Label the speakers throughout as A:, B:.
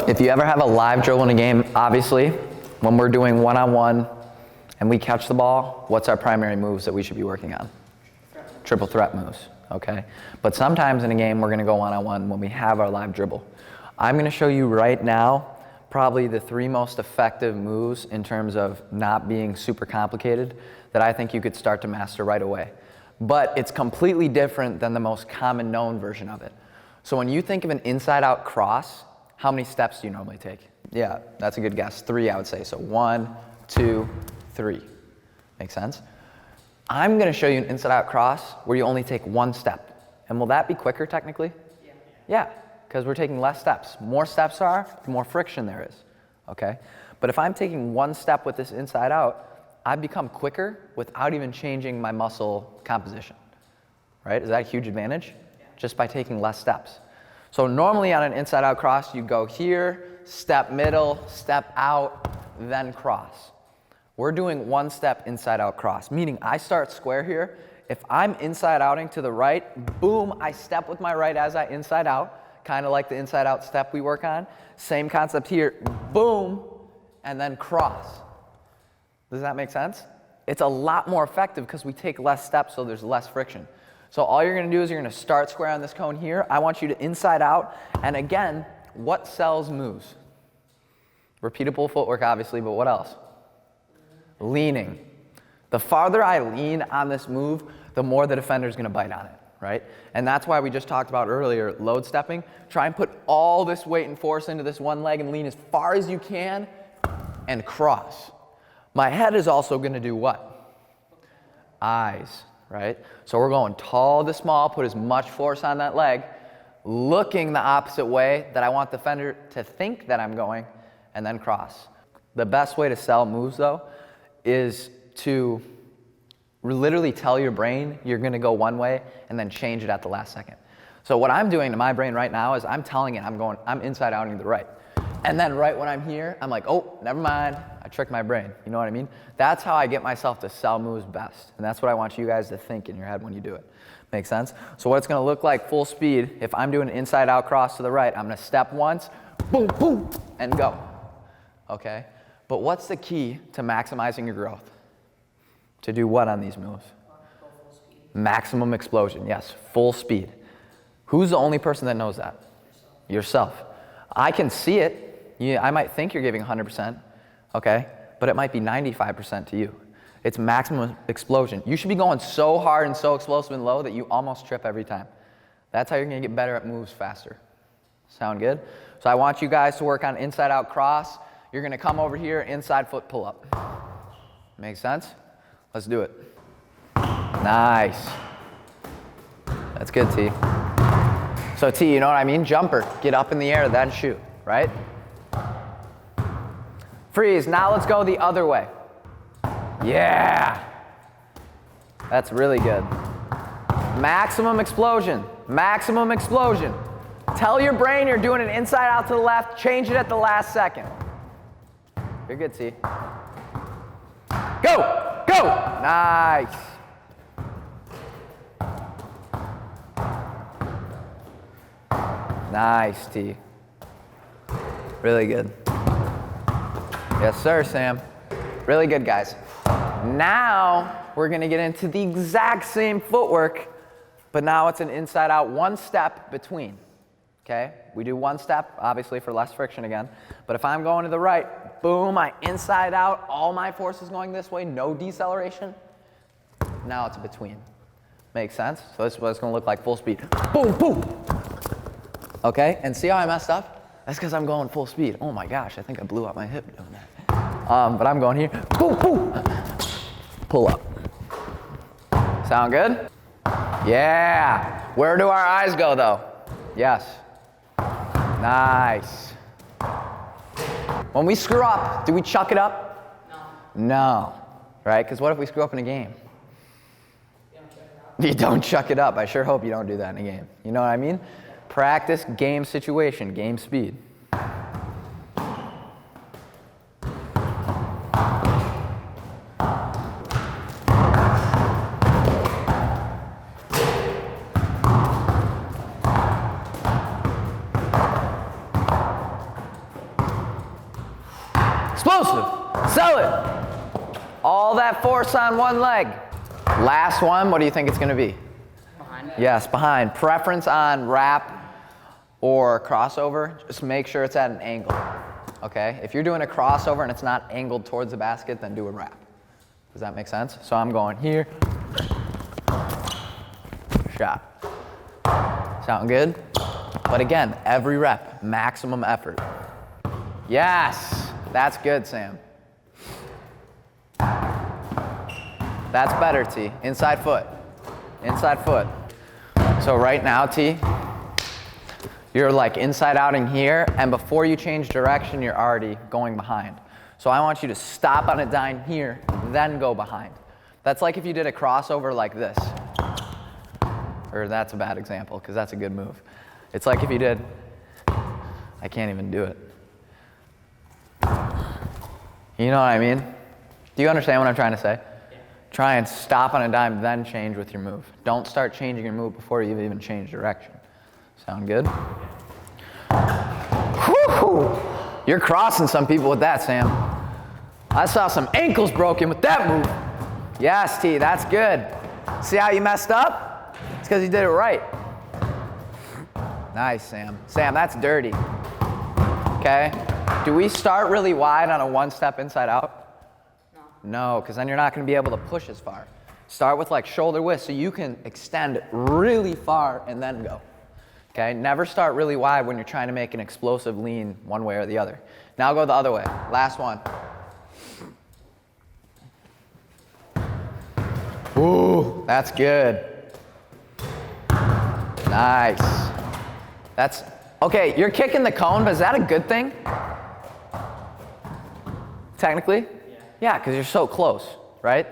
A: If you ever have a live drill in a game, obviously, when we're doing one-on-one and we catch the ball, what's our primary moves that we should be working on? Triple threat moves, okay? But sometimes in a game, we're gonna go one-on-one when we have our live dribble. I'm gonna show you right now probably the 3 most effective moves in terms of not being super complicated that I think you could start to master right away. But it's completely different than the most common known version of it. So when you think of an inside-out cross, how many steps do you normally take? Yeah, that's a good guess. 3, I would say. So 1, 2, 3. Make sense? I'm going to show you an inside-out cross where you only take 1 step. And will that be quicker technically? Yeah, because we're taking less steps. More steps are, the more friction there is. Okay? But if I'm taking 1 step with this inside-out, I become quicker without even changing my muscle composition. Right? Is that a huge advantage? Just by taking less steps. So normally on an inside-out cross, you go here, step middle, step out, then cross. We're doing 1 step inside-out cross, meaning I start square here. If I'm inside-outing to the right, boom, I step with my right as I inside out, kind of like the inside-out step we work on. Same concept here, boom, and then cross. Does that make sense? It's a lot more effective because we take less steps, so there's less friction. So all you're going to do is you're going to start square on this cone here. I want you to inside out. And again, what sells moves? Repeatable footwork, obviously, but what else? Leaning. The farther I lean on this move, the more the defender is going to bite on it, right? And that's why we just talked about earlier, load stepping. Try and put all this weight and force into this one leg and lean as far as you can and cross. My head is also going to do what? Eyes. Right? So we're going tall to small, put as much force on that leg, looking the opposite way that I want the defender to think that I'm going, and then cross. The best way to sell moves, though, is to literally tell your brain you're going to go one way and then change it at the last second. So what I'm doing to my brain right now is I'm telling it I'm inside outing to the right. And then right when I'm here, I'm like, oh, never mind. I tricked my brain. You know what I mean? That's how I get myself to sell moves best. And that's what I want you guys to think in your head when you do it. Make sense? So what it's going to look like full speed, if I'm doing an inside-out cross to the right, I'm going to step once, boom, boom, and go. Okay? But what's the key to maximizing your growth? To do what on these moves? Maximum explosion. Yes, full speed. Who's the only person that knows that? Yourself. I can see it. I might think you're giving 100%, okay? But it might be 95% to you. It's maximum explosion. You should be going so hard and so explosive and low that you almost trip every time. That's how you're going to get better at moves faster. Sound good? So I want you guys to work on inside-out cross. You're going to come over here, inside foot pull-up. Make sense? Let's do it. Nice. That's good, T. So T, you know what I mean? Jumper. Get up in the air, then shoot, right? Freeze. Now let's go the other way. Yeah. That's really good. Maximum explosion. Maximum explosion. Tell your brain you're doing an inside out to the left. Change it at the last second. You're good, T. Go. Go. Nice. Nice, T. Really good. Yes, sir, Sam. Really good, guys. Now, we're going to get into the exact same footwork, but now it's an inside-out, 1 step between. Okay? We do 1 step, obviously, for less friction again. But if I'm going to the right, boom, I inside out, all my force is going this way, no deceleration. Now it's a between. Makes sense? So this is what it's going to look like full speed. Boom, boom. Okay? And see how I messed up? That's because I'm going full speed. Oh my gosh, I think I blew out my hip doing that. But I'm going here. Boom, boom. Pull up. Sound good? Yeah. Where do our eyes go, though? Yes. Nice. When we screw up, do we chuck it up? No. No. Right? Because what if we screw up in a game? You don't chuck it up. I sure hope you don't do that in a game. You know what I mean? Practice game situation, game speed. Explosive. Sell it. All that force on one leg. Last one, what do you think it's going to be?
B: Behind.
A: Yes, behind. Preference on wrap or crossover, just make sure it's at an angle, okay? If you're doing a crossover and it's not angled towards the basket, then do a wrap. Does that make sense? So I'm going here. Shot. Sound good? But again, every rep, maximum effort. Yes, that's good, Sam. That's better, T. Inside foot. Inside foot. So right now, T, you're like inside outing here, and before you change direction, you're already going behind. So I want you to stop on a dime here, then go behind. That's like if you did a crossover like this. Or that's a bad example, because that's a good move. It's like if you did, I can't even do it. You know what I mean? Do you understand what I'm trying to say? Yeah. Try and stop on a dime, then change with your move. Don't start changing your move before you even change direction. Sound good? Whew! You're crossing some people with that, Sam. I saw some ankles broken with that move. Yes, T, that's good. See how you messed up? It's because you did it right. Nice, Sam. Sam, that's dirty. Okay? Do we start really wide on a one-step inside out? No, because then you're not going to be able to push as far. Start with like shoulder width so you can extend really far and then go. Okay? Never start really wide when you're trying to make an explosive lean one way or the other. Now go the other way. Last one. Ooh, that's good. Nice. That's, okay, you're kicking the cone, but is that a good thing? Technically? Yeah, because you're so close, right?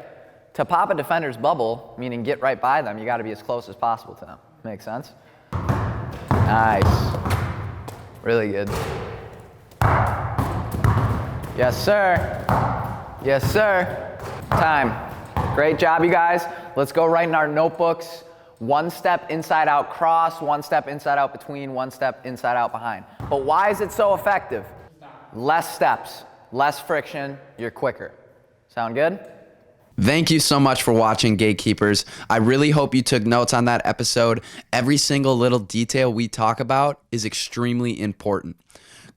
A: To pop a defender's bubble, meaning get right by them, you got to be as close as possible to them. Make sense? Nice. Really good. Yes, sir. Yes, sir. Time. Great job, you guys. Let's go write in our notebooks. One step inside out cross, one step inside out between, one step inside out behind. But why is it so effective? Less steps, less friction, you're quicker. Sound good?
C: Thank you so much for watching, Gatekeepers. I really hope you took notes on that episode. Every single little detail we talk about is extremely important.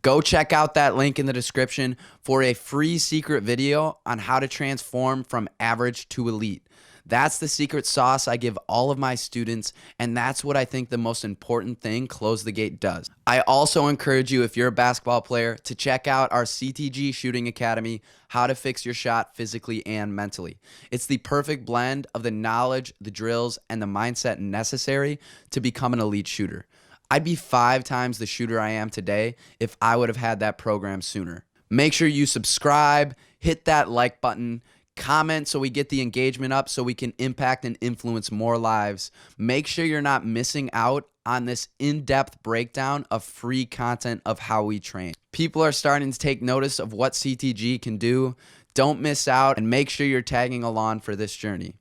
C: Go check out that link in the description for a free secret video on how to transform from average to elite. That's the secret sauce I give all of my students, and that's what I think the most important thing Close the Gate does. I also encourage you, if you're a basketball player, to check out our CTG Shooting Academy, How to Fix Your Shot Physically and Mentally. It's the perfect blend of the knowledge, the drills, and the mindset necessary to become an elite shooter. I'd be 5 times the shooter I am today if I would have had that program sooner. Make sure you subscribe, hit that like button, comment so we get the engagement up so we can impact and influence more lives. Make sure you're not missing out on this in-depth breakdown of free content of how we train. People are starting to take notice of what CTG can do. Don't miss out and make sure you're tagging along for this journey.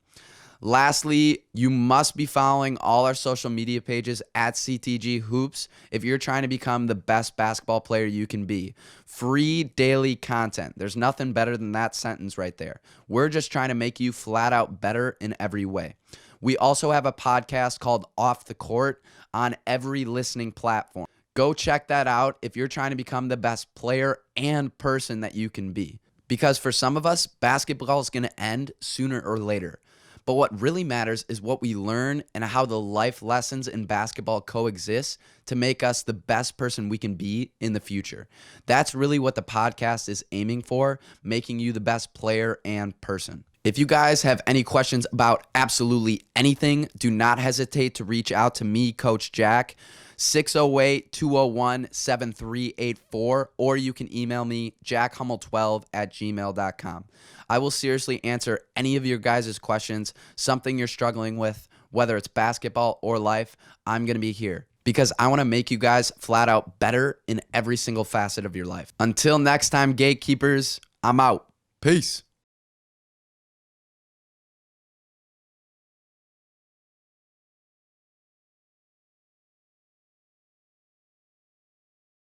C: Lastly, you must be following all our social media pages at CTG Hoops if you're trying to become the best basketball player you can be. Free daily content. There's nothing better than that sentence right there. We're just trying to make you flat out better in every way. We also have a podcast called Off the Court on every listening platform. Go check that out if you're trying to become the best player and person that you can be. Because for some of us, basketball is going to end sooner or later. But what really matters is what we learn and how the life lessons in basketball coexist to make us the best person we can be in the future. That's really what the podcast is aiming for, making you the best player and person. If you guys have any questions about absolutely anything, do not hesitate to reach out to me, Coach Jack, 608-201-7384, or you can email me, jackhummel12@gmail.com. I will seriously answer any of your guys' questions, something you're struggling with, whether it's basketball or life. I'm going to be here because I want to make you guys flat out better in every single facet of your life. Until next time, Gatekeepers, I'm out. Peace.